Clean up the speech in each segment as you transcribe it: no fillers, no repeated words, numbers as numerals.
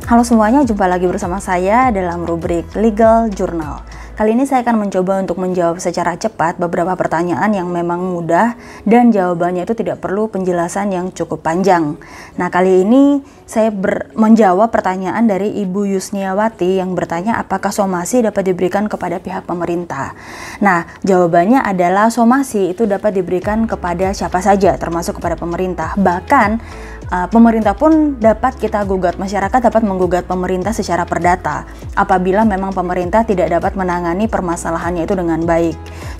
Halo semuanya, jumpa lagi bersama saya dalam rubrik Legal Journal. Kali ini saya akan mencoba untuk menjawab secara cepat beberapa pertanyaan yang memang mudah dan jawabannya itu tidak perlu penjelasan yang cukup panjang. Nah, kali ini saya menjawab pertanyaan dari Ibu Yusniawati yang bertanya apakah somasi dapat diberikan kepada pihak pemerintah. Nah, jawabannya adalah somasi itu dapat diberikan kepada siapa saja, termasuk kepada pemerintah. Bahkan pemerintah pun dapat kita gugat, masyarakat dapat menggugat pemerintah secara perdata apabila memang pemerintah tidak dapat menangani permasalahannya itu dengan baik.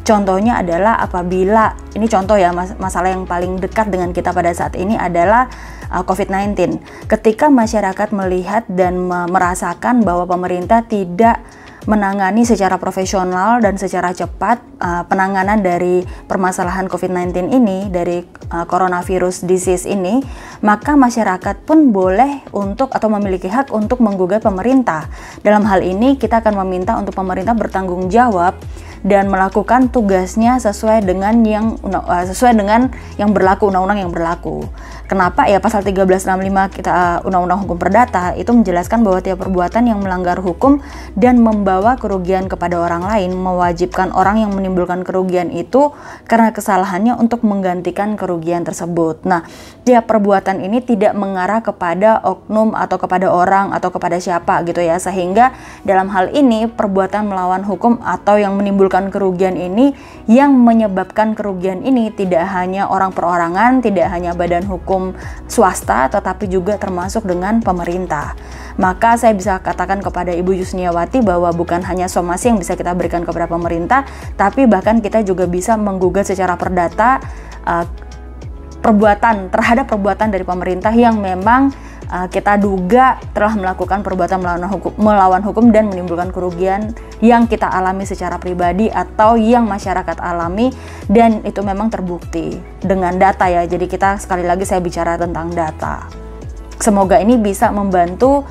Contohnya adalah apabila, ini contoh ya, masalah yang paling dekat dengan kita pada saat ini adalah COVID-19. Ketika masyarakat melihat dan merasakan bahwa pemerintah tidak menangani secara profesional dan secara cepat penanganan dari permasalahan COVID-19 ini, dari coronavirus disease ini, maka masyarakat pun boleh untuk atau memiliki hak untuk menggugat pemerintah. Dalam hal ini kita akan meminta untuk pemerintah bertanggung jawab dan melakukan tugasnya sesuai dengan yang berlaku, undang-undang yang berlaku. Kenapa? Ya pasal 1365 kita Undang-Undang Hukum Perdata itu menjelaskan bahwa tiap perbuatan yang melanggar hukum dan membawa kerugian kepada orang lain mewajibkan orang yang menimbulkan kerugian itu karena kesalahannya untuk menggantikan kerugian tersebut. Nah, tiap perbuatan ini tidak mengarah kepada oknum atau kepada orang atau kepada siapa gitu ya, sehingga dalam hal ini perbuatan melawan hukum atau yang menimbulkan kerugian ini, yang menyebabkan kerugian ini tidak hanya orang perorangan, tidak hanya badan hukum swasta, tetapi juga termasuk dengan pemerintah. Maka saya bisa katakan kepada Ibu Yusniawati bahwa bukan hanya somasi yang bisa kita berikan kepada pemerintah, tapi bahkan kita juga bisa menggugat secara perdata perbuatan dari pemerintah yang memang kita duga telah melakukan perbuatan melawan hukum dan menimbulkan kerugian yang kita alami secara pribadi atau yang masyarakat alami, dan itu memang terbukti dengan data ya. Jadi kita, sekali lagi saya bicara tentang data. Semoga ini bisa membantu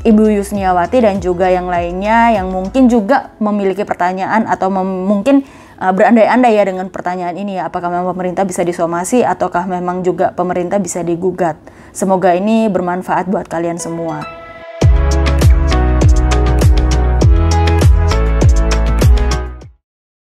Ibu Yusniawati dan juga yang lainnya yang mungkin juga memiliki pertanyaan atau mungkin berandai-andai ya dengan pertanyaan ini ya, apakah memang pemerintah bisa disomasi ataukah memang juga pemerintah bisa digugat. Semoga ini bermanfaat buat kalian semua.